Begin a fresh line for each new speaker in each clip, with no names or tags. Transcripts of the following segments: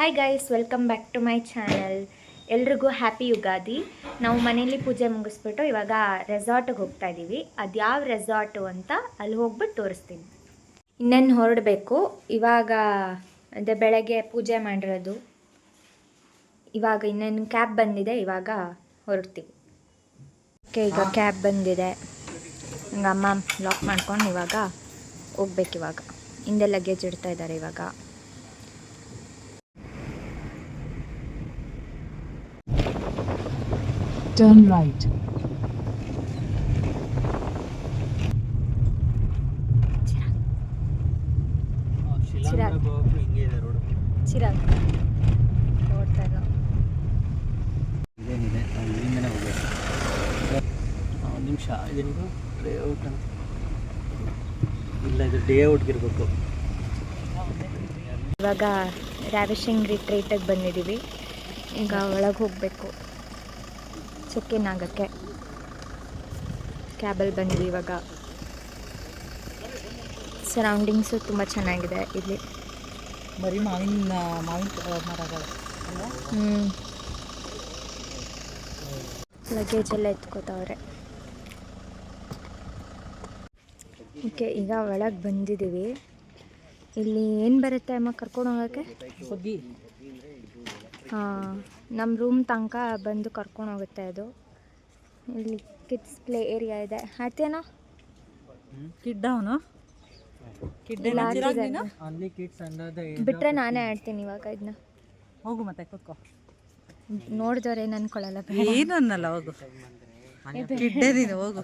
Hi guys, welcome back to my channel. ಎಲ್ರಿಗೂ happy Ugadi. ನಾವು ಮನೇಲಿ ಪೂಜೆ ಮುಗಿಸ್ಬಿಟ್ಟು ಇವಾಗ ರೆಸಾರ್ಟಿಗೆ ಹೋಗ್ತಾ ಇದ್ದೀವಿ. ಅದು ಯಾವ ರೆಸಾರ್ಟು ಅಂತ ಅಲ್ಲಿ ಹೋಗ್ಬಿಟ್ಟು ತೋರಿಸ್ತೀನಿ. ಇನ್ನೇನು ಹೊರಡಬೇಕು. ಇವಾಗ ಅದೇ ಬೆಳಗ್ಗೆ ಪೂಜೆ ಮಾಡಿರೋದು. ಇವಾಗ ಇನ್ನೇನು ಕ್ಯಾಬ್ ಬಂದಿದೆ, ಇವಾಗ ಹೊರಡ್ತೀವಿ. ಓಕೆ, ಈಗ ಕ್ಯಾಬ್ ಬಂದಿದೆ. ಹಂಗೆ ಅಮ್ಮ ಲಾಕ್ ಮಾಡ್ಕೊಂಡು ಇವಾಗ ಹೋಗ್ಬೇಕು. ಇವಾಗ ಹಿಂದೆ ಲಗೇಜ್ ಇಡ್ತಾ ಇದ್ದಾರೆ. ಇವಾಗ
Turn right.
ಚಿರಾಗ್ ನೋಡ್ತಾ ಇಲ್ಲ.
ಇದೇನಿದೆ ಇಲ್ಲಿಂದನೇ ಹೋಗ್ಬೇಕು. ಒಂದು ನಿಮಿಷ, ಇದೇನಿದು ಡೇ ಔಟ್ ಅಂತ ಇಲ್ಲ, ಇದು ಡೇ ಔಟ್ಗಿರ್ಬೇಕು.
ಇವಾಗ ರಾವಿಶಿಂಗ್ ರಿಟ್ರೀಟಿಗೆ ಬಂದಿದ್ದೀವಿ. ಈಗ ಒಳಗೆ ಹೋಗಬೇಕು ಚೆಕ್ ಇನ್ ಆಗೋಕ್ಕೆ. ಕ್ಯಾಬಲ್ಲಿ ಬಂದ್ವಿ. ಇವಾಗ ಸರೌಂಡಿಂಗ್ಸು ತುಂಬ ಚೆನ್ನಾಗಿದೆ ಇಲ್ಲಿ.
ಬರೀ ಮಾವಿನ ಮರಗಳು.
ಲಗೇಜ್ ಎಲ್ಲ ಎತ್ಕೋತಾವ್ರೆ. ಓಕೆ, ಈಗ ಒಳಗೆ ಬಂದಿದ್ದೀವಿ. ಇಲ್ಲಿ ಏನು ಬರುತ್ತೆ ಅಮ್ಮ ಕರ್ಕೊಂಡು ಹೋಗೋಕ್ಕೆ?
ಹೋಗಿ
ಹಾಂ, ನಮ್ಮ ರೂಮ್ ತನಕ ಬಂದು ಕರ್ಕೊಂಡು ಹೋಗುತ್ತೆ ಅದು. ಇಲ್ಲಿ ಕಿಡ್ಸ್ ಪ್ಲೇ ಏರಿಯಾ ಇದೆ. ಆಯ್ತೇನೋ
ಕಿಡ್ಡವನು
ಅಲ್ಲಿ ಕಿಡ್ಸ್ ಅನ್ನೋದು
ಬಿಟ್ಟರೆ ನಾನೇ ಆಡ್ತೀನಿ ಇವಾಗ ಇದನ್ನ.
ಹೋಗು ಮತ್ತೆ ಕೂತ್ಕೋ.
ನೋಡಿದವ್ರು ಏನು ಅನ್ಕೊಳ್ಳಲ್ಲ.
ಏನು ಅನ್ನಲ್ಲ, ಹೋಗು. ಕಿಡ್ಡೆ ನೀನು, ಹೋಗು.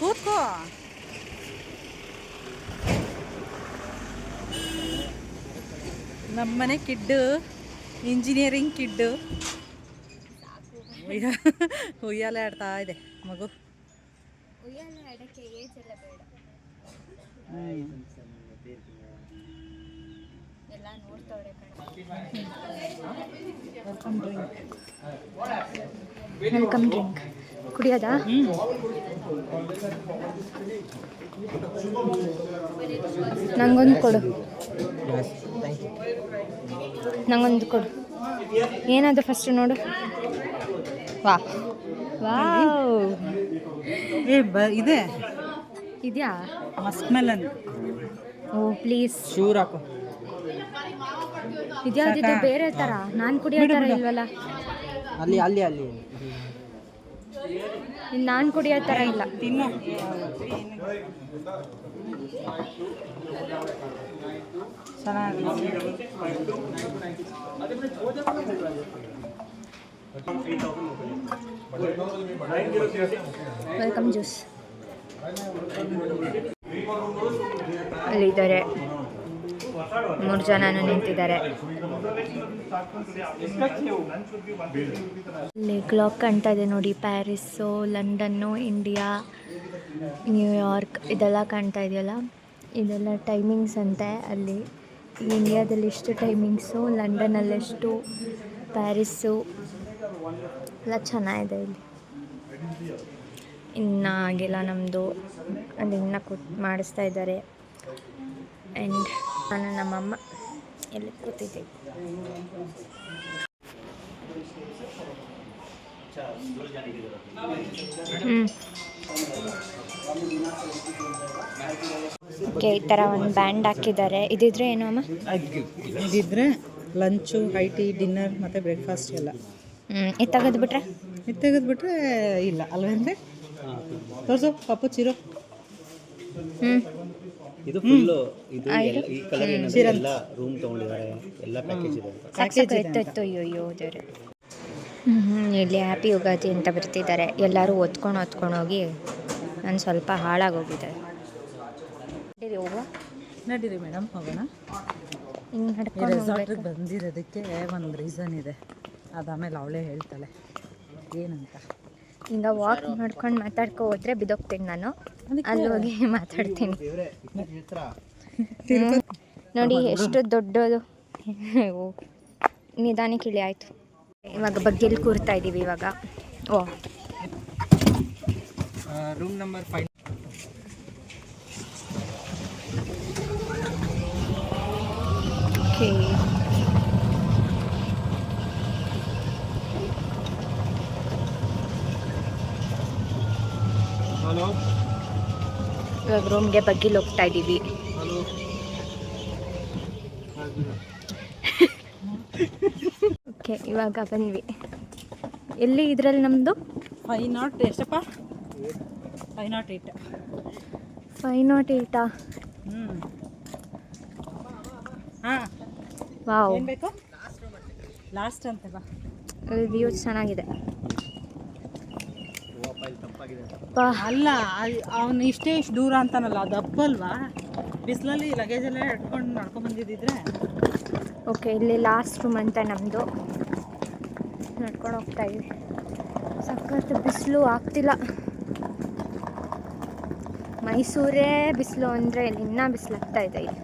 ಕೂತ್ಕೋ. ನಮ್ಮನೆ ಕಿಡ್ಡು ಇಂಜಿನಿಯರಿಂಗ್ ಕಿಡ್ಡು ಉಯ್ಯಾಲೆ ಆಡ್ತಾ ಇದೆ ಮಗು.
ವೆಲ್ಕಮ್ ಡ್ರಿಂಕ್ ಕುಡಿಯೋದಾ? ನಂಗೊಂದು ಕೊಡು. ನಂಗೊಂದು ಕೊಡು. ಏನದು ಫಸ್ಟ್ ನೋಡು. ವಾವ್,
ಇದೆ
ಇದೆಯಾ?
Musk melon.
Oh please,
sure ಹಾಕು.
ಇದ್ಯಾವ್ದಿದು ಬೇರೆ ಥರ? ನಾನು ಕುಡಿಯೋ ಥರ ಇಲ್ವಲ್ಲ.
ಅಲ್ಲಿ ಅಲ್ಲಿ ಅಲ್ಲಿ
ನಾನು ಕುಡಿಯೋ ಥರ ಇಲ್ಲ.
ತಿನ್ನು. ಚೆನ್ನಾಗಿ
ವೆಲ್ಕಮ್ ಜ್ಯೂಸ್. ಅಲ್ಲಿದ್ದಾರೆ 3 ಜನನು ನಿಂತಿದ್ದಾರೆ. ಇಲ್ಲಿ ಕ್ಲಾಕ್ ಕಾಣ್ತಾ ಇದೆ ನೋಡಿ. ಪ್ಯಾರಿಸ್ಸು, ಲಂಡನ್ನು, ಇಂಡಿಯಾ, ನ್ಯೂಯಾರ್ಕ್ ಇದೆಲ್ಲ ಕಾಣ್ತಾ ಇದೆಯಲ್ಲ, ಇದೆಲ್ಲ ಟೈಮಿಂಗ್ಸ್ ಅಂತೆ. ಅಲ್ಲಿ ಇಂಡಿಯಾದಲ್ಲಿ ಎಷ್ಟು ಟೈಮಿಂಗ್ಸು, ಲಂಡನ್ನಲ್ಲೆಷ್ಟು, ಪ್ಯಾರಿಸ್ಸು ಎಲ್ಲ ಚೆನ್ನಾಗಿದೆ. ಇಲ್ಲಿ ಇನ್ನು ಆಗಿಲ್ಲ ನಮ್ಮದು. ಅಲ್ಲಿ ಇನ್ನೂ ಮಾಡಿಸ್ತಾ ಇದ್ದಾರೆ. ಆ್ಯಂಡ್ ನಾನು ನಮ್ಮಮ್ಮ ಎಲ್ಲಿ ಕೂತಿದ್ದೆ. ಓಕೆ, ಈ ಥರ ಒಂದು ಬ್ಯಾಂಡ್ ಹಾಕಿದ್ದಾರೆ. ಇದಿದ್ರೆ ಏನು ಅಮ್ಮ?
ಇದಿದ್ರೆ ಲಂಚು, ಹೈ ಟೀ, ಡಿನ್ನರ್ ಮತ್ತು ಬ್ರೇಕ್ಫಾಸ್ಟ್ ಎಲ್ಲ.
ಇದು ತೆಗೆದುಬಿಟ್ರೆ?
ಇದು ತೆಗೆದುಬಿಟ್ರೆ ಇಲ್ಲ ಅಲ್ವೇಂದ್ರೆ. ತೋರಿಸು ಪಪ್ಪು ಚಿರೋ.
ಇದು ಫುಲ್ಲು ಇದು ಈ ಕಲರ್ ಏನಂದ್ರೆ ಎಲ್ಲ ರೂಮ್ ತೊಗೊಂಡಿದ್ದಾರೆ, ಎಲ್ಲ ಪ್ಯಾಕೇಜ್ ಇದೆ.
ಸಾಕು. ಅಯ್ಯೋ ದೇವ್ರೆ. ಇಲ್ಲಿ ಹ್ಯಾಪಿ ಯುಗಾದಿ ಅಂತ ಬರ್ತಿದ್ದಾರೆ. ಎಲ್ಲರೂ ಹೊತ್ಕೊಂಡು ಹೋಗಿ ನಾನು ಸ್ವಲ್ಪ ಹಾಳಾಗೋಗಿದ್ದಾರೆ. ಹೋಗುವ
ನಡೀರಿ ಮೇಡಮ್, ಹೋಗೋಣ.
ಹಿಂಗೆ ನಡ್ಕೊಂಡು
ರೆಸಾರ್ಟಿಗೆ ಬಂದಿರೋದಕ್ಕೆ ಒಂದು ರೀಸನ್ ಇದೆ. ಅದಾಮೇಲೆ ಅವಳೇ ಹೇಳ್ತಾಳೆ ಏನಂತ.
ಈಗ ವಾಕ್ ಮಾಡ್ಕೊಂಡು ಮಾತಾಡ್ಕೊ ಹೋದ್ರೆ ಬಿದ್ದೋಗ್ತೀನಿ ನಾನು. ಅಲ್ಲಿ ಹೋಗಿ ಮಾತಾಡ್ತೀನಿ. ನೋಡಿ ಎಷ್ಟು ದೊಡ್ಡದು. ನಿಧಾನಕ್ಕೆ ಇಳಿ ಆಯಿತು. ಇವಾಗ ಬಗ್ಗೆಲ್ಲಿ ಕೂರ್ತಾ ಇದ್ದೀವಿ ಇವಾಗ. ಓ,
ರೂಮ್ ನಂಬರ್ 5.
ಓಕೆ,
ಹಲೋ
ಇವಾಗ ರೂಮ್ಗೆ ಬಗ್ಗಿಲ್ ಹೋಗ್ತಾ ಇದ್ದೀವಿ.
ಹಲೋ
ಓಕೆ, ಇವಾಗ ಬಂದ್ವಿ. ಎಲ್ಲಿ ಇದರಲ್ಲಿ ನಮ್ಮದು
508 ಎಷ್ಟಪ್ಪ? 508.
508.
ಹಾಂ,
ವಾವ್,
ಏನು ಬೇಕು? ಲಾಸ್ಟ್ ಅಂತ ಬಾ.
ವ್ಯೂ ಚೆನ್ನಾಗಿದೆ.
ತಂಪಾಗಿದೆ.
ಅಲ್ಲ, ಅವನು ಇಷ್ಟು ದೂರ ಅಂತಾನಲ್ಲ, ಅದು ಅಪ್ಪಲ್ವಾ? ಬಿಸಿಲಲ್ಲಿ ಲಗೇಜ್ ಎಲ್ಲ ಇಟ್ಕೊಂಡು ನಡ್ಕೊಂಡ್ಬಂದಿದ್ದಿದ್ರೆ.
ಓಕೆ, ಇಲ್ಲಿ ಲಾಸ್ಟ್ ರೂಮ್ ಅಂತ ನಮ್ಮದು. ನಡ್ಕೊಂಡು ಹೋಗ್ತಾ ಇದ್ವಿ. ಸಖತ್ ಬಿಸಿಲು ಆಗ್ತಿಲ್ಲ. ಮೈಸೂರೇ ಬಿಸಿಲು ಅಂದರೆ ಇಲ್ಲಿ ಇನ್ನೂ ಬಿಸಿಲು ಆಗ್ತಾ ಇದೆ. ಇಲ್ಲಿ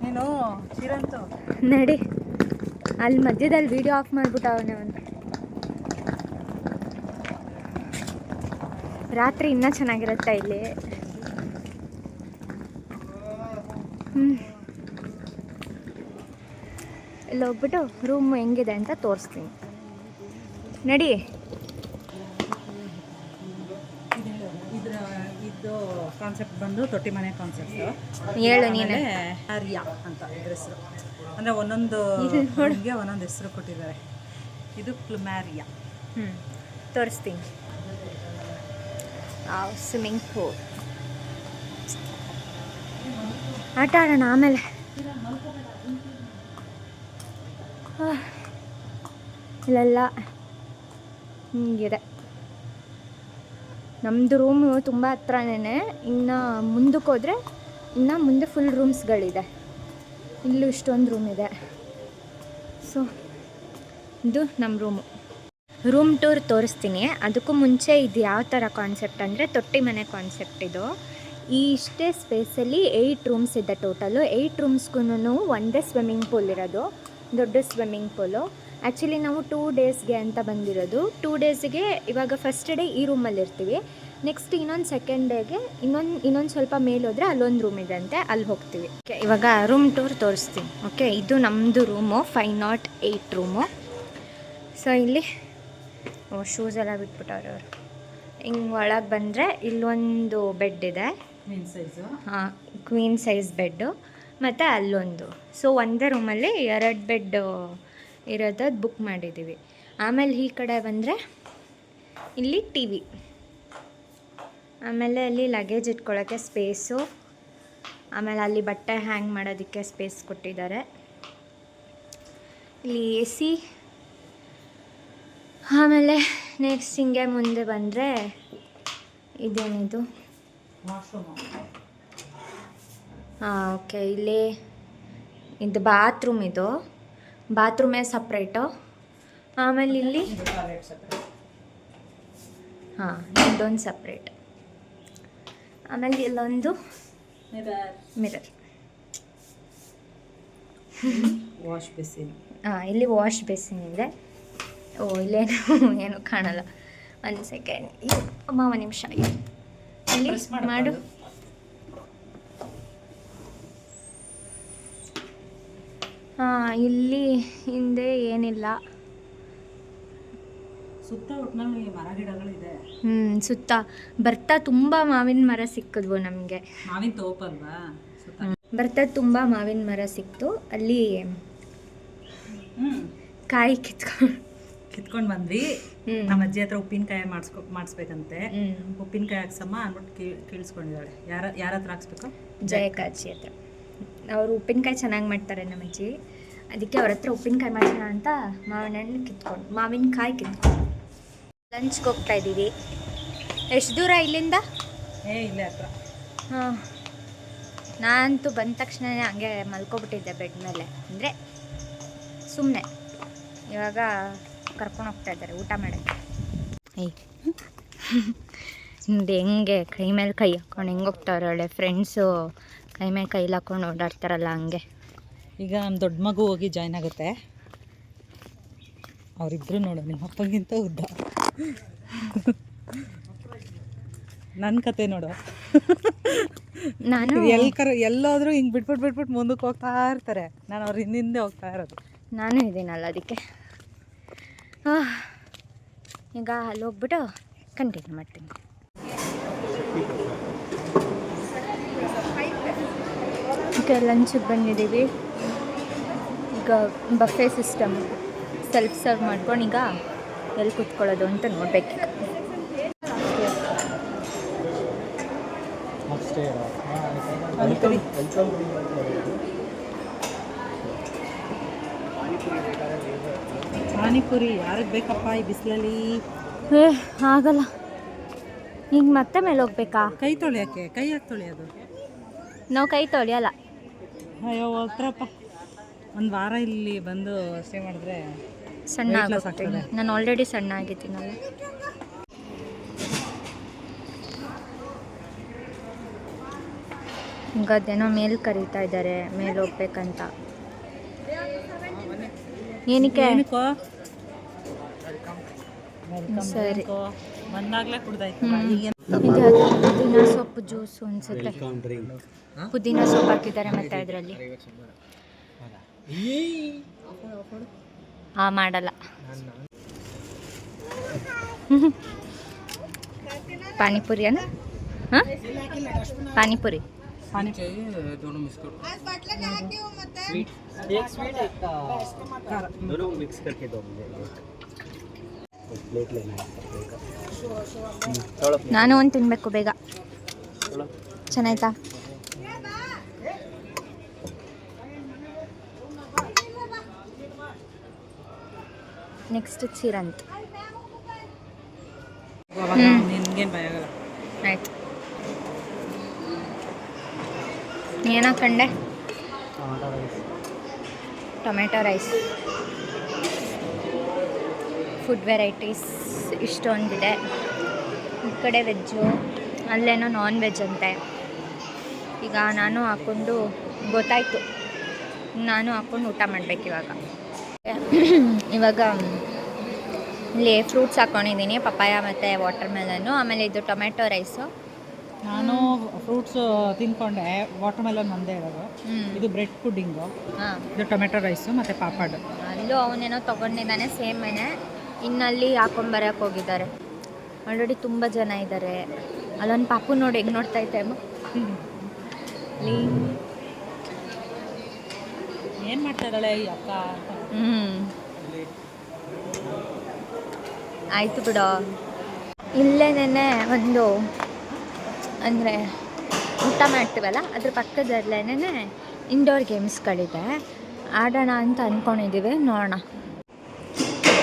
ನೀನು ಚಿರಂತು
ನಡಿ, ಅಲ್ಲಿ ಮಧ್ಯದಲ್ಲಿ ವಿಡಿಯೋ ಆಫ್ ಮಾಡಿಬಿಟ್ಟು ಅವನೇ ಒಂದು. ರಾತ್ರಿ ಇನ್ನೂ ಚೆನ್ನಾಗಿರುತ್ತೆ ಇಲ್ಲಿ. ಇಲ್ಲಿ ಹೋಗ್ಬಿಟ್ಟು ರೂಮ್ ಹೆಂಗಿದೆ ಅಂತ ತೋರಿಸ್ತೀನಿ. ನಡಿ.
ಇದು ಕಾನ್ಸೆಪ್ಟ್ ಬಂದು ತೊಟ್ಟಿ ಮನೆ ಕಾನ್ಸೆಪ್ಟು.
ಹೇಳು ನೀನು.
ಆರ್ಯ ಅಂತ ಇದ್ರ ಹೆಸರು. ಅಂದರೆ ಒಂದೊಂದು ರೂಮ್ಗೆ ಒಂದೊಂದು ಹೆಸರು ಕೊಟ್ಟಿದ್ದಾರೆ. ಇದು ಪ್ಲುಮ್ಯಾರಿಯಾ.
ತೋರಿಸ್ತೀನಿ. Swimming pool. ಆಟ ಆಡೋಣ ಆಮೇಲೆ. ಇಲ್ಲೆಲ್ಲ ಹಿಂಗಿದೆ. ನಮ್ಮದು ರೂಮು ತುಂಬ ಹತ್ರನೇ. ಇನ್ನು ಮುಂದಕ್ಕೆ ಹೋದರೆ ಇನ್ನು ಮುಂದೆ ಫುಲ್ ರೂಮ್ಸ್ಗಳಿದೆ. ಇಲ್ಲೂ ಇಷ್ಟೊಂದು ರೂಮ್ ಇದೆ. ಸೊ ಇದು ನಮ್ಮ ರೂಮು. ರೂಮ್ ಟೂರ್ ತೋರಿಸ್ತೀನಿ. ಅದಕ್ಕೂ ಮುಂಚೆ ಇದು ಯಾವ ಥರ ಕಾನ್ಸೆಪ್ಟ್ ಅಂದರೆ ತೊಟ್ಟಿ ಮನೆ ಕಾನ್ಸೆಪ್ಟ್ ಇದು. ಈ ಇಷ್ಟೇ ಸ್ಪೇಸಲ್ಲಿ 8 ರೂಮ್ಸ್ ಇದೆ ಟೋಟಲು. 8 ರೂಮ್ಸ್ಗೂ ಒಂದೇ ಸ್ವಿಮ್ಮಿಂಗ್ ಪೂಲ್ ಇರೋದು, ದೊಡ್ಡ ಸ್ವಿಮ್ಮಿಂಗ್ ಪೂಲು. ಆ್ಯಕ್ಚುಲಿ ನಾವು 2 ಡೇಸ್ಗೆ ಅಂತ ಬಂದಿರೋದು. 2 ಡೇಸಿಗೆ ಇವಾಗ ಫಸ್ಟ್ ಡೇ ಈ ರೂಮಲ್ಲಿ ಇರ್ತೀವಿ. ನೆಕ್ಸ್ಟ್ ಇನ್ನೊಂದು ಸೆಕೆಂಡ್ ಡೇಗೆ ಇನ್ನೊಂದು ಸ್ವಲ್ಪ ಮೇಲೆ ಹೋದರೆ ಅಲ್ಲೊಂದು ರೂಮ್ ಇದೆ ಅಂತೆ, ಅಲ್ಲಿ ಹೋಗ್ತೀವಿ. ಓಕೆ, ಇವಾಗ ರೂಮ್ ಟೂರ್ ತೋರಿಸ್ತೀನಿ. ಓಕೆ, ಇದು ನಮ್ಮದು ರೂಮು, 508 ರೂಮು. ಸೊ ಇಲ್ಲಿ ಶೂಸ್ ಎಲ್ಲ ಬಿಟ್ಬಿಟ್ಟವ್ರೆ ಅವರು. ಹಿಂಗೆ ಒಳಗೆ ಬಂದರೆ ಇಲ್ಲೊಂದು ಬೆಡ್ ಇದೆ.
Queen size.
ಹಾಂ, ಕ್ವೀನ್ ಸೈಜ್ ಬೆಡ್ಡು. ಮತ್ತು ಅಲ್ಲೊಂದು. ಸೊ ಒಂದೇ ರೂಮಲ್ಲಿ 2 ಬೆಡ್ ಇರೋದು ಬುಕ್ ಮಾಡಿದ್ದೀವಿ. ಆಮೇಲೆ ಈ ಕಡೆ ಬಂದರೆ ಇಲ್ಲಿ ಟಿ ವಿ. ಆಮೇಲೆ ಅಲ್ಲಿ ಲಗೇಜ್ ಇಟ್ಕೊಳ್ಳೋಕ್ಕೆ ಸ್ಪೇಸು. ಆಮೇಲೆ ಅಲ್ಲಿ ಬಟ್ಟೆ ಹ್ಯಾಂಗ್ ಮಾಡೋದಕ್ಕೆ ಸ್ಪೇಸ್ ಕೊಟ್ಟಿದ್ದಾರೆ. ಇಲ್ಲಿ ಎ ಸಿ. ಆಮೇಲೆ ನೆಕ್ಸ್ಟ್ ಹಿಂಗೆ ಮುಂದೆ ಬಂದರೆ ಇದೇನಿದು?
ವಾಶ್ರೂಮು.
ಹಾಂ, ಓಕೆ. ಇಲ್ಲಿ ಇದು ಬಾತ್ರೂಮ್. ಇದು ಬಾತ್ರೂಮೇ ಸಪ್ರೇಟು. ಆಮೇಲೆ ಇಲ್ಲಿ
ಟಾಯ್ಲೆಟ್ ಸಪ್ರೇಟ್.
ಹಾಂ, ಇದೊಂದು ಸಪ್ರೇಟ್. ಆಮೇಲೆ ಇಲ್ಲೊಂದು ಮಿರರ್.
Wash basin.
ಹಾಂ, ಇಲ್ಲಿ ವಾಶ್ ಬೇಸಿನ್ ಇದೆ. ಓ, ಇಲ್ಲೇನು ಏನು ಕಾಣಲ್ಲ. ಒಂದು ಸೆಕೆಂಡ್ ಅಮ್ಮ, ಒಂದು ನಿಮಿಷ. ಇಲ್ಲಿ ಮಾಡು. ಹಾಂ, ಇಲ್ಲಿ ಹಿಂದೆ ಏನಿಲ್ಲ.
ಸುತ್ತ ಒಟ್ಟಿನಲ್ಲಿ ಮರ ಗಿಡಗಳಿದೆ.
ಸುತ್ತ ಬರ್ತಾ ತುಂಬ ಮಾವಿನ ಮರ ಸಿಕ್ಕಿದ್ವು ನಮಗೆ.
ಮಾವಿನ ತೋಪಲ್ವಾ?
ಬರ್ತಾ ತುಂಬ ಮಾವಿನ ಮರ ಸಿಕ್ತು. ಅಲ್ಲಿ ಕಾಯಿ
ಕಿತ್ಕೊಂಡು ಬಂದ್ವಿ. ನಮ್ಮ ಅಜ್ಜಿ ಹತ್ರ ಉಪ್ಪಿನಕಾಯಿ ಮಾಡಿಸ್ಬೇಕಂತೆ. ಉಪ್ಪಿನಕಾಯಿ ಹಾಕ್ಸಮ್ಮ ಅಂದ್ಬಿಟ್ಟು ಕೇಳಿಸ್ಕೊಂಡಿದ್ದಾಳೆ. ಯಾರ ಹತ್ರ ಹಾಕ್ಸ್ಬೇಕು?
ಜಯಕಾಜಿ ಹತ್ರ. ಅವರು ಉಪ್ಪಿನಕಾಯಿ ಚೆನ್ನಾಗಿ ಮಾಡ್ತಾರೆ ನಮ್ಮ ಅಜ್ಜಿ. ಅದಕ್ಕೆ ಅವ್ರ ಹತ್ರ ಉಪ್ಪಿನಕಾಯಿ ಮಾಡೋಣ ಅಂತ ಮಾವಿನಕಾಯಿ ಕಿತ್ಕೊಂಡು ಲಂಚ್ಗೆ ಹೋಗ್ತಾ ಇದ್ದೀವಿ. ಎಷ್ಟು ದೂರ ಇಲ್ಲಿಂದ?
ಇಲ್ಲೇ ಹತ್ರ.
ಹಾಂ, ನಾನಂತೂ ಬಂದ ತಕ್ಷಣವೇ ಹಂಗೆ ಮಲ್ಕೊಬಿಟ್ಟಿದ್ದೆ ಬೆಡ್ ಮೇಲೆ. ಅಂದರೆ ಸುಮ್ಮನೆ. ಇವಾಗ ಕರ್ಕೊಂಡು ಹೋಗ್ತಾ ಇದ್ದಾರೆ ಊಟ ಮಾಡೋಕ್ಕೆ. ಹಿಂದೆ ಹೆಂಗೆ ಕೈ ಮೇಲೆ ಕೈ ಹಾಕ್ಕೊಂಡು ಹೆಂಗೆ ಹೋಗ್ತಾವ್ರೆ ಒಳ್ಳೆ ಫ್ರೆಂಡ್ಸು. ಕೈ ಮೇಲೆ ಕೈ ಹಾಕ್ಕೊಂಡು ಓಡಾಡ್ತಾರಲ್ಲ ಹಂಗೆ.
ಈಗ ನಮ್ಮ ದೊಡ್ಡ ಮಗು ಹೋಗಿ ಜಾಯ್ನ್ ಆಗುತ್ತೆ. ಅವರಿಬ್ಬರು ನೋಡು ನಿಮ್ಮ ಅಪ್ಪಗಿಂತ ಉದ್ದ. ನನ್ನ ಕತೆ ನೋಡು.
ನಾನು
ಎಲ್ಲೋದ್ರೂ ಹಿಂಗೆ ಬಿಟ್ಬಿಟ್ಟು ಮುಂದಕ್ಕೆ ಹೋಗ್ತಾ ಇರ್ತಾರೆ. ನಾನು ಅವ್ರ ಹಿಂದೆ ಹೋಗ್ತಾ ಇರೋದು.
ನಾನು ಇದ್ದೀನಲ್ಲ ಅದಕ್ಕೆ. ಈಗ ಅಲ್ಲಿ ಹೋಗ್ಬಿಟ್ಟು ಕಂಟಿನ್ಯೂ ಮಾಡ್ತೀನಿ. ಈಗ ಲಂಚಿಗೆ ಬಂದಿದ್ದೀವಿ. ಈಗ ಬಫೆ ಸಿಸ್ಟಮ್ ಸೆಲ್ಫ್ ಸರ್ವ್ ಮಾಡ್ಕೊಂಡು ಈಗ ಎಲ್ಲಿ ಕೂತ್ಕೊಳ್ಳೋದು ಅಂತ ನೋಡ್ಬೇಕು.
ಪಾನಿಪುರಿ ಯಾರಿಗೆ ಬೇಕಪ್ಪ ಈ ಬಿಸಿಲಲ್ಲಿ?
ಆಗಲ್ಲ. ಈಗ ಮತ್ತೆ ಮೇಲೆ ಹೋಗ್ಬೇಕಾ?
ಕೈ ತೊಳೆಯೋಕ್ಕೆ ಕೈ ಯಾಕೆ ತೊಳೆಯೋದು?
ನಾವು ಕೈ ತೊಳೆಯಲ್ಲ.
ಅಯ್ಯೋ ಹೋಗ್ತಾರಪ್ಪ. ಒಂದು ವಾರ ಇಲ್ಲಿ ಬಂದು ಸ್ಟೇ ಮಾಡಿದ್ರೆ
ಸಣ್ಣ ಆಗ್ತೀನಿ. ನಾನು ಆಲ್ರೆಡಿ ಸಣ್ಣ ಆಗಿದ್ದೀನಲ್ಲ. ಈಗ ಅದೇನೋ ಮೇಲ್ ಕರೀತಾ ಇದ್ದಾರೆ, ಮೇಲೆ ಹೋಗ್ಬೇಕಂತ. ಏನಕ್ಕೆ? ಸರಿ.
ಬಂದಾಗಲೇ ಕುಡ್ದಾಯ್ತು.
ಇದು ಪುದೀನ ಸೊಪ್ಪು ಜ್ಯೂಸು ಅನ್ಸುತ್ತೆ. ಪುದೀನ ಸೊಪ್ಪು ಹಾಕಿದ್ದಾರೆ ಮತ್ತೆ ಅದರಲ್ಲಿ. ಮಾಡಲ್ಲ. ಪಾನಿಪುರಿಯನ? ಹಾಂ, ಪಾನಿಪುರಿ.
दोनों मिक्स करके दो मुझे. प्लेट लेना है.
ನಾನು ಒಂದು ತಿನ್ನಬೇಕು ಬೇಗ. ಚೆನ್ನಾಯ್ತಾ? ನೆಕ್ಸ್ಟ್ ಚಿರಂತ್.
ನಿನ್ಗೇನು ಭಯ ಆಗಲ್ಲ.
ಆಯ್ತು. ಏನು ಹಾಕೊಂಡೆ? Tomato rice. ಫುಡ್ ವೆರೈಟೀಸ್ ಇಷ್ಟೊಂದಿದೆ. ಈ ಕಡೆ ವೆಜ್ಜು, ಅಲ್ಲೇನೋ ನಾನ್ ವೆಜ್ ಅಂತೆ. ಈಗ ನಾನು ಹಾಕ್ಕೊಂಡು ಗೊತ್ತಾಯಿತು, ನಾನು ಹಾಕ್ಕೊಂಡು ಊಟ ಮಾಡಬೇಕು ಇವಾಗ. ಇಲ್ಲಿ ಫ್ರೂಟ್ಸ್ ಹಾಕ್ಕೊಂಡಿದ್ದೀನಿ, ಪಪಾಯ ಮತ್ತು ವಾಟರ್ ಮೆಲನ್ನು. ಆಮೇಲೆ ಇದು ಟೊಮೆಟೊ ರೈಸು.
ನಾನು ಫ್ರೂಟ್ಸ್ ತಿನ್ಕೊಂಡೆ. ವಾಟರ್ ಮೆಲನ್ ಒಂದೇ ಇರೋದು. ಇದು ಬ್ರೆಡ್ ಪುಡ್ಡಿಂಗು. ಇದು ಟೊಮೆಟೊ ರೈಸು ಮತ್ತು ಪಾಪಡ್.
ಅಲ್ಲೂ ಅವನೇನೋ ತೊಗೊಂಡಿದ್ದಾನೆ, ಸೇಮೇನೆ. ಇನ್ನಲ್ಲಿ ಹಾಕೊಂಬರಕ್ಕೆ ಹೋಗಿದ್ದಾರೆ. ಆಲ್ರೆಡಿ ತುಂಬ ಜನ ಇದ್ದಾರೆ. ಅಲ್ಲೊಂದು ಪಾಪು ನೋಡಿ ಹೆಂಗೆ ನೋಡ್ತಾ ಇದ್ದೆ ಅಮ್ಮ.
ಏನು ಮಾಡ್ತಾ ಇದ್ದಾಳೆ ಈ ಅಕ್ಕ?
ಆಯಿತು ಬಿಡೋ. ಇಲ್ಲೇನೇ ಒಂದು ಅಂದರೆ ಊಟ ಮಾಡ್ತೀವಲ್ಲ ಅದ್ರ ಪಕ್ಕದಲ್ಲೇನೆ ಇಂಡೋರ್ ಗೇಮ್ಸ್ಗಳಿದೆ. ಆಡೋಣ ಅಂತ ಅಂದ್ಕೊಂಡಿದ್ದೀವಿ, ನೋಡೋಣ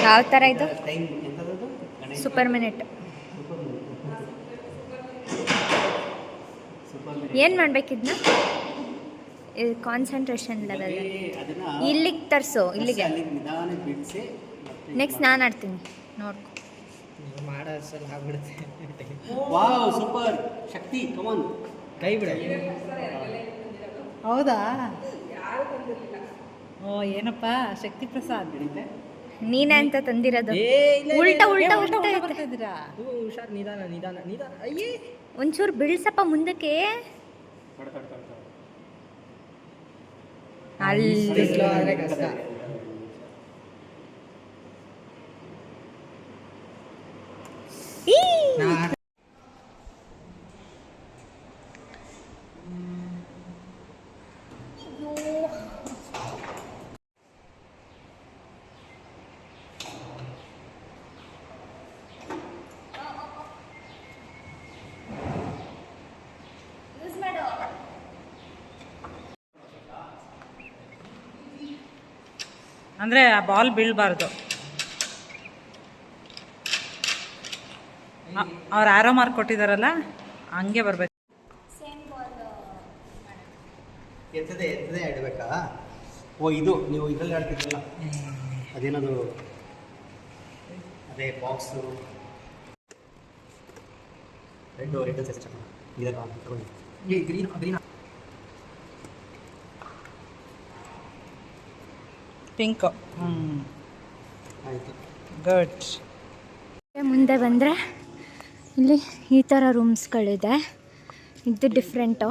ಯಾವ ಥರ ಇದು. Super minute. ಏನು ಮಾಡ್ಬೇಕಿದ್ನ? ಇದು ಕಾನ್ಸಂಟ್ರೇಷನ್ ಲೆವೆಲ್. ಇಲ್ಲಿಗೆ ತರಿಸು, ಇಲ್ಲಿಗೆ. ನೆಕ್ಸ್ಟ್ ನಾನು ಆಡ್ತೀನಿ, ನೋಡ್ಕೊ.
ವಾವ್ ಸೂಪರ್ ಶಕ್ತಿ ಕಮಾನ್ ಕೈ ಬಿಡ.
ಹೌದಾ? ಓ ಏನಪ್ಪ ಶಕ್ತಿ ಪ್ರಸಾದ್,
ನೀನೇ ಅಂತ ತಂದಿರೋದು. ಉಲ್ಟಾ ಉಲ್ಟಾ ಉಲ್ಟಾ
ಬರ್ತಿದ್ದೀರಾ?
ಹುಷಾರ್, ನಿಧಾನ ನಿಧಾನ ನಿಧಾನ. ಅಯ್ಯೇ
ಒಂಚೂರು ಬಿಳಿಸಪ್ಪ ಮುಂದಕ್ಕೆ. ಅಲ್ಲಿ
ಅಂದರೆ ಆ ಬಾಲ್ ಬೀಳಬಾರ್ದು. ಅವ್ರು ಆರೋ ಮಾರ್ಕ್ ಕೊಟ್ಟಿದ್ದಾರಲ್ಲ ಹಂಗೆ ಬರಬೇಕು.
ಎತ್ತದೆ ಆಡಬೇಕಾ? ಓ ಇದು ನೀವು ಇದರಲ್ಲಿ ಆಡ್ತಿದ್ರಲ್ಲ, ಅದೇನದು, ಅದೇ ಬಾಕ್ಸು ರೆಡ್ ಸೆಕ್ಷನ್ ಇದೆಲ್ಲ ತಗೊಳ್ಳಿ. ಈ ಗ್ರೀನ್
ಪಿಂಕ್.
ಆಯಿತು,
ಗುಡ್.
ಮುಂದೆ ಬಂದರೆ ಇಲ್ಲಿ ಈ ಥರ ರೂಮ್ಸ್ಗಳಿದೆ. ಇದು ಡಿಫ್ರೆಂಟು.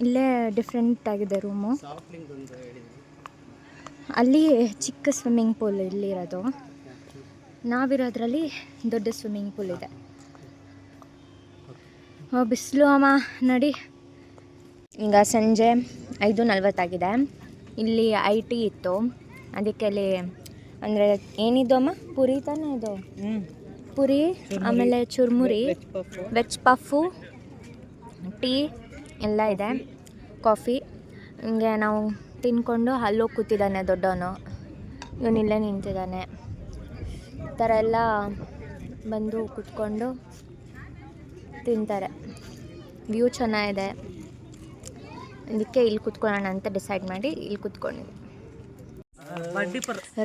ಇಲ್ಲೇ ಡಿಫ್ರೆಂಟ್ ಆಗಿದೆ ರೂಮು. ಅಲ್ಲಿ ಚಿಕ್ಕ ಸ್ವಿಮ್ಮಿಂಗ್ ಪೂಲ್ ಇಲ್ಲಿರೋದು, ನಾವಿರೋದ್ರಲ್ಲಿ ದೊಡ್ಡ ಸ್ವಿಮ್ಮಿಂಗ್ ಪೂಲ್ ಇದೆ. ಬಿಸಿಲು ಅಮ್ಮ ನಡಿ. ಈಗ ಸಂಜೆ 5:40 ಇಲ್ಲಿ IT ಇತ್ತು, ಅದಕ್ಕೆ ಅಲ್ಲಿ ಅಂದರೆ ಏನಿದು ಅಮ್ಮ, ಪುರಿ ತಾನೇ ಇದು, ಪುರಿ ಆಮೇಲೆ ಚುರ್ಮುರಿ, ವೆಜ್ ಪಫು, ಟೀ ಎಲ್ಲ ಇದೆ, ಕಾಫಿ. ಹಿಂಗೆ ನಾವು ತಿನ್ಕೊಂಡು ಅಲ್ಲೋಗಿ ಕೂತಿದ್ದಾನೆ ದೊಡ್ಡವನು, ಇವನಿಲ್ಲೇ ನಿಂತಿದ್ದಾನೆ. ಈ ಥರ ಎಲ್ಲ ಬಂದು ಕೂತ್ಕೊಂಡು ತಿಂತಾರೆ. ವ್ಯೂ ಚೆನ್ನಾಗಿದೆ, ಅದಕ್ಕೆ ಇಲ್ಲಿ ಕೂತ್ಕೊಳ್ಳೋಣ ಅಂತ ಡಿಸೈಡ್ ಮಾಡಿ ಇಲ್ಲಿ ಕೂತ್ಕೊಂಡಿದ್ವಿ.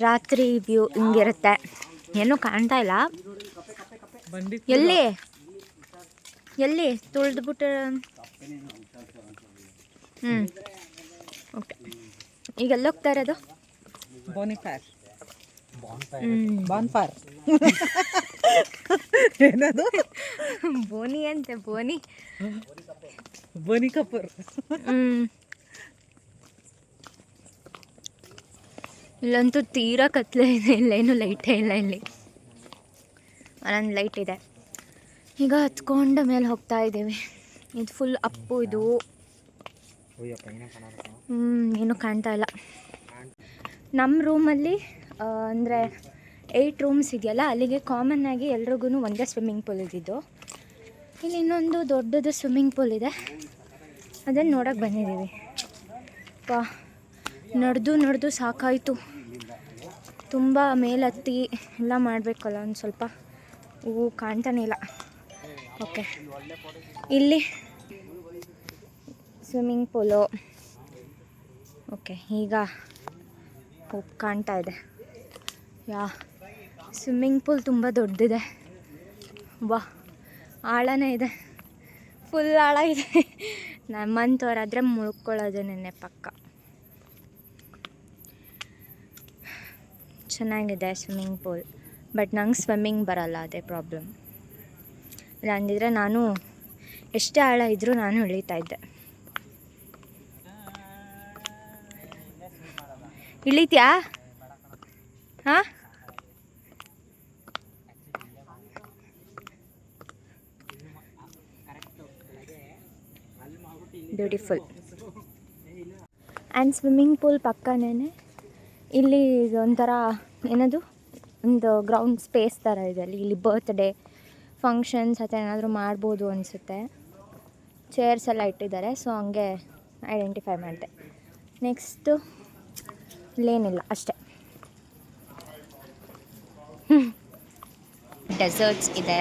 ರಾತ್ರಿ ವ್ಯೂ ಹಿಂಗಿರುತ್ತೆ, ಏನೂ ಕಾಣ್ತಾ ಇಲ್ಲ. ಎಲ್ಲಿ ಎಲ್ಲಿ ತುಳಿದ್ಬಿಟ್ಟು ಓಕೆ. ಈಗ ಎಲ್ಲಿ ಹೋಗ್ತಾ ಇರೋದು?
ಬಾನ್ಫೈರ್ ಏನದು?
ಬೋನಿ ಅಂತೆ, ಬೋನಿ
ಕಪೂರ್.
ಇಲ್ಲಂತೂ ತೀರಾ ಕತ್ಲೆ ಇದೆ, ಇಲ್ಲೇನು ಲೈಟೇ ಇಲ್ಲ. ಇಲ್ಲಿ ಅಲ್ಲೊಂದು ಲೈಟ್ ಇದೆ. ಈಗ ಹತ್ಕೊಂಡು ಮೇಲೆ ಹೋಗ್ತಾ ಇದ್ದೀವಿ. ಇದು ಫುಲ್ ಅಪ್ಪು, ಇದು ಏನೂ ಕಾಣ್ತಾ ಇಲ್ಲ. ನಮ್ಮ ರೂಮಲ್ಲಿ ಅಂದರೆ 8 ರೂಮ್ಸ್ ಇದೆಯಲ್ಲ, ಅಲ್ಲಿಗೆ ಕಾಮನ್ ಆಗಿ ಎಲ್ರಿಗೂ ಒಂದೇ ಸ್ವಿಮ್ಮಿಂಗ್ ಪೂಲ್ ಇದ್ದಿದ್ದು. ಇಲ್ಲಿ ಇನ್ನೊಂದು ದೊಡ್ಡದು ಸ್ವಿಮ್ಮಿಂಗ್ ಪೂಲ್ ಇದೆ, ಅದನ್ನು ನೋಡೋಕ್ಕೆ ಬಂದಿದ್ದೀವಿ. ನಡೆದು ಸಾಕಾಯಿತು. ತುಂಬ ಮೇಲತ್ತಿ ಎಲ್ಲ ಮಾಡಬೇಕಲ್ಲ, ಒಂದು ಸ್ವಲ್ಪ ಹೂವು ಕಾಣ್ತಾನೆ ಇಲ್ಲ. ಓಕೆ, ಇಲ್ಲಿ ಸ್ವಿಮ್ಮಿಂಗ್ ಪೂಲು. ಓಕೆ, ಈಗ ಕಾಣ್ತಾ ಇದೆ. ಸ್ವಿಮ್ಮಿಂಗ್ ಪೂಲ್ ತುಂಬ ದೊಡ್ಡದಿದೆ. ಆಳನೇ ಇದೆ, ಫುಲ್ ಆಳ ಇದೆ. ನಮ್ಮಂಥವ್ರಾದರೆ ಮುಳ್ಕೊಳ್ಳೋದು ನೆನ್ನೆ ಪಕ್ಕ. ಚೆನ್ನಾಗಿದೆ ಸ್ವಿಮ್ಮಿಂಗ್ ಪೂಲ್, ಬಟ್ ನಂಗೆ ಸ್ವಿಮ್ಮಿಂಗ್ ಬರಲ್ಲ, ಅದೇ ಪ್ರಾಬ್ಲಮ್. ಇಲ್ಲ ಅಂದಿದ್ರೆ ನಾನು ಎಷ್ಟೇ ಆಳ ಇದ್ದರೂ ನಾನು ಇಳಿತಾ ಇದ್ದೆ. ಇಳಿತ್ಯಾ? ಹಾಂ, ಬ್ಯೂಟಿಫುಲ್. ಆ್ಯಂಡ್ ಸ್ವಿಮ್ಮಿಂಗ್ ಪೂಲ್ ಪಕ್ಕನೇ ಇಲ್ಲಿ ಒಂಥರ ಏನದು, ಒಂದು ಗ್ರೌಂಡ್ ಸ್ಪೇಸ್ ಥರ ಇದೆ. ಇಲ್ಲಿ ಬರ್ತ್ಡೇ ಫಂಕ್ಷನ್ಸ್ ಅಥವಾ ಏನಾದರೂ ಮಾಡ್ಬೋದು ಅನಿಸುತ್ತೆ. ಚೇರ್ಸ್ ಎಲ್ಲ ಇಟ್ಟಿದ್ದಾರೆ, ಸೊ ಹಂಗೆ ಐಡೆಂಟಿಫೈ ಮಾಡಿದೆ. ನೆಕ್ಸ್ಟು ಇಲ್ಲೇನಿಲ್ಲ, ಅಷ್ಟೇ. ಡೆಸರ್ಟ್ಸ್ ಇದೆ.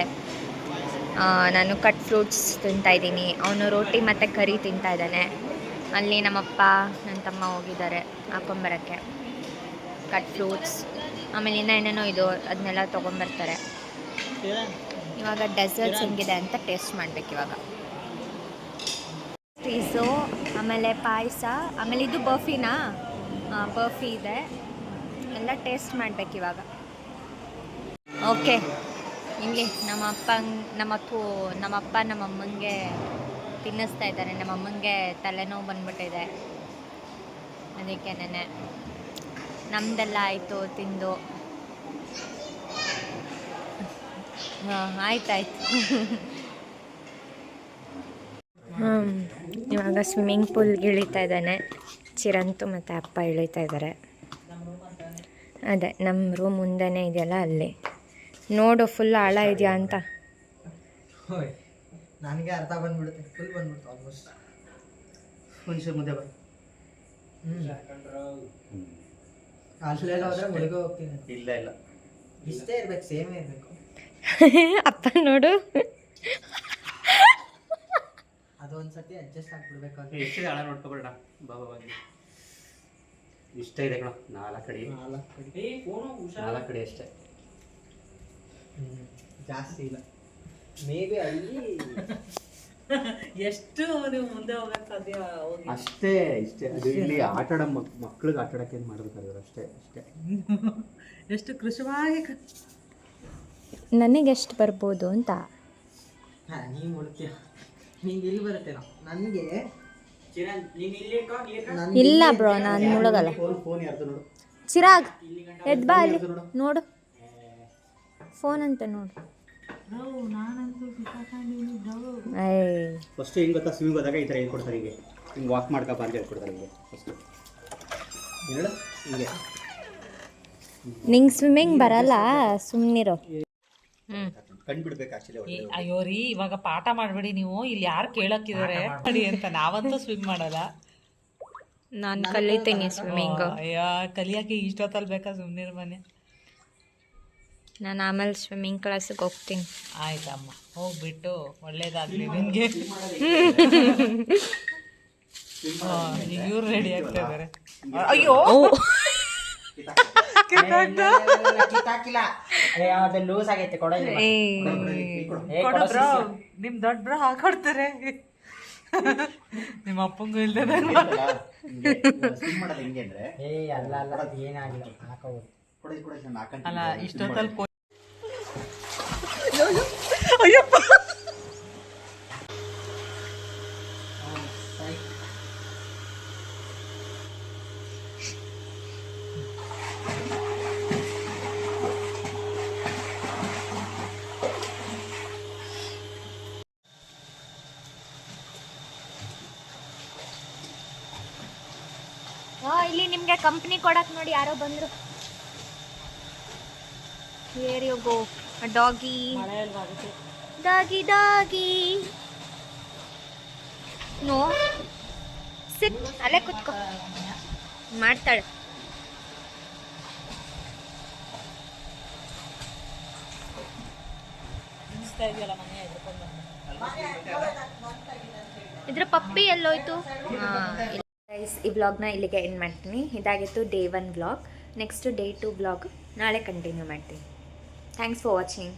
ನಾನು ಕಟ್ ಫ್ರೂಟ್ಸ್ ತಿಂತಾಯಿದ್ದೀನಿ, ಅವನು ರೋಟಿ ಮತ್ತು ಕರಿ ತಿಂತಾಯಿದ್ದಾನೆ. ಅಲ್ಲಿ ನಮ್ಮಪ್ಪ ನನ್ನ ತಮ್ಮ ಹೋಗಿದ್ದಾರೆ ಹಾಕೊಂಬರೋಕ್ಕೆ ಕಟ್ ಫ್ರೂಟ್ಸ್, ಆಮೇಲೆ ಏನೇನೋ ಇದು ಅದನ್ನೆಲ್ಲ ತೊಗೊಂಬರ್ತಾರೆ. ಇವಾಗ ಡೆಸರ್ಟ್ಸ್ ಹೆಂಗಿದೆ ಅಂತ ಟೇಸ್ಟ್ ಮಾಡಬೇಕು ಇವಾಗ. ಪೀಸು, ಆಮೇಲೆ ಪಾಯಸ, ಆಮೇಲೆ ಇದು ಬರ್ಫಿನಾ? ಬರ್ಫಿ ಇದೆ, ಎಲ್ಲ ಟೇಸ್ಟ್ ಮಾಡಬೇಕು ಇವಾಗ. ಓಕೆ, ಹಿಂಗೆ ನಮ್ಮಪ್ಪ ನಮ್ಮಮ್ಮನಿಗೆ ತಿನ್ನಿಸ್ತಾ ಇದ್ದಾರೆ. ನಮ್ಮಮ್ಮನಿಗೆ ತಲೆನೋವು ಬಂದ್ಬಿಟ್ಟಿದೆ, ಅದಕ್ಕೆ ನೆನೆ ನಮ್ಮದೆಲ್ಲ ಆಯಿತು ತಿಂದು. ಆಯ್ತಾಯ್ತು. ಇವಾಗ ಸ್ವಿಮ್ಮಿಂಗ್ ಪೂಲ್ಗೆ ಇಳಿತಾ ಇದ್ದಾನೆ ಚಿರಂತು ಮತ್ತು ಅಪ್ಪ ಇಳಿತಾ ಇದ್ದಾರೆ. ಅದೇ ನಮ್ಮ ರೂಮ್ ಮುಂದೆನೇ ಇದೆಯಲ್ಲ, ಅಲ್ಲಿ ನೋಡು ಫುಲ್ ಆಳ ಇದೆಯಾ ಅಂತ.
ನನಗೆ ಅರ್ಥ ಬಂದ್ಬಿಡುತ್ತೆ, ಫುಲ್ ಬಂದ್ಬಿಡ್ತು ಆಲ್ಮೋಸ್ಟ್. ಒಂಚೂರು ಮುದ್ದೆ ಬರ ಅಲ್ಲೆಲ್ಲ ಹೋದ್ರೆ ಮುಳುಗೋ ಹೋಗ್ತೀನಿ. ಇಲ್ಲ ಇಷ್ಟೇ ಇರ್ಬೇಕು, ಸೇಮೇ ಇರಬೇಕು.
ಅಪ್ಪ ನೋಡು,
ಅದೊಂದ್ಸತಿ ಅಡ್ಜಸ್ಟ್ ಆಗ್ಬಿಡ್ಬೇಕು. ಎಷ್ಟಿದೆ ಆಳ ನೋಡ್ಕೊಬೇಡ ಬಾಬಾ ಬಂದು. ಇಷ್ಟ ಇದೆ ಕಣ, 4 ಕಡೆ ಅಷ್ಟೇ, ಜಾಸ್ತಿ ಇಲ್ಲ. ಮೇ ಬಿ ಅಲ್ಲಿ
ಎಷ್ಟು ನೀವು ಮುಂದೆ ಹೋಗಕ್ಕೆ ಸಾಧ್ಯ
ಅಷ್ಟೇ. ಅದು ಇಲ್ಲಿ ಆಟಾಡೋ ಮಕ್ಳಿಗೆ ಆಟಾಡೋಕೆ ಏನು ಮಾಡಬೇಕಾದ್ರೆ ಅಷ್ಟೇ.
ಎಷ್ಟು ಕೃಷವಾಗಿ
ನನಗೆಷ್ಟು ಬರ್ಬೋದು ಅಂತ.
ನೀನು ನೋಡ್ತೀಯ, ನಿಂಗೆ ಇಲ್ಲಿ ಬರುತ್ತೆ. ನನಗೆ
ಇಲ್ಲ ಬ್ರೋ, ನಾನು ಮುಳುಗಲ್ಲ. ಚಿರಾಗ್ ಎದ್ ಬಾ ಅಲ್ಲಿ ನೋಡು, ಫೋನ್ ಅಂತ ನೋಡು.
ಫಸ್ಟ್ ಹೆಂಗೆ ಗೊತ್ತಾ, ಸ್ವಿಮ್ಮಿಂಗ್ ಹೋದಾಗ ಈ ಥರ ಹೇಳ್ಕೊಡ್ತಾರೆ, ಹಿಂಗೆ ವಾಕ್ ಮಾಡ್ಕಪ್ಪ ಅಂತ ಹೇಳ್ಕೊಡ್ತಾರೆ. ಹಿಂಗೆ ಫಸ್ಟು ಹೇಳು, ಹಿಂಗೆ
ನಿಂಗೆ ಸ್ವಿಮ್ಮಿಂಗ್ ಬರಲ್ಲ, ಸುಮ್ಮನಿರೋ.
ಕಣ್ಣು ಬಿಡ್ಬೇಕು ಆ್ಯಕ್ಚುಲಿ.
ಅಯ್ಯೋ ರೀ, ಇವಾಗ ಪಾಠ ಮಾಡಬೇಡಿ ನೀವು, ಇಲ್ಲಿ ಯಾರು ಕೇಳಕ್ಕಿದ್ದಾರೆ ಮಾಡಿ ಅಂತ. ನಾವಂತೂ ಸ್ವಿಮ್ ಮಾಡಲ್ಲ.
ನಾನು ಕಲಿತೀನಿ ಸ್ವಿಮ್ಮಿಂಗು.
ಅಯ್ಯೋ, ಕಲಿಯಕ್ಕೆ ಇಷ್ಟೊತ್ತಲ್ಲಿ ಬೇಕಾ? ಸುಮ್ಮನೆ ಮನೆ.
ನಾನು ಆಮೇಲೆ ಸ್ವಿಮ್ಮಿಂಗ್ ಕ್ಲಾಸಿಗೆ ಹೋಗ್ತೀನಿ.
ಆಯ್ತಮ್ಮ, ಹೋಗ್ಬಿಟ್ಟು ಒಳ್ಳೇದಾಗ್ಲಿ ನಿಮಗೆ. ಇವ್ರು ರೆಡಿ ಆಗ್ತಾ ಇದ್ದಾರೆ. ಅಯ್ಯೋ,
ಲೂಸ್ ಆಗೈತೆ
ಕೊಡಬ್ರೋ, ನಿಮ್ ದೊಡ್ಡ ಬ್ರೋ ಹಾಕೊಡ್ತಾರೆ. ನಿಮ್ಮ ಅಪ್ಪಂಗೂ ಇಲ್ದೇ
ಸ್ವಿಮ್ ಮಾಡೋದು ಹೆಂಗೆ ಅಂದರೆ,
ಏನಾಗಿಲ್ಲ ಹಾಕೋದು.
ಅಲ್ಲ ಇಷ್ಟೊತ್ತಲ್ಲಿ
ಇಲ್ಲಿ ನಿಮಗೆ ಕಂಪ್ನಿ ಕೊಡಕ್ ನೋಡಿ ಯಾರೋ ಬಂದ್ರು. Here you go doggy, doggy doggy. No sit, ಅಲ್ಲೇ ಕುತ್ಕೋ. ಮಾಡ್ತಾಳೆ. ಇದ್ರ ಪಪ್ಪಿ ಎಲ್ಲೋಯ್ತು? ಗೈಸ್, ಈ ವ್ಲಾಗ್ನ ಇಲ್ಲಿಗೆ ಎಂಡ್ ಮಾಡ್ತೀನಿ. ಇದಾಗಿತ್ತು day 1 vlog. Next day 2 vlog ನಾಳೆ ಕಂಟಿನ್ಯೂ ಮಾಡ್ತೀನಿ. Thanks for watching.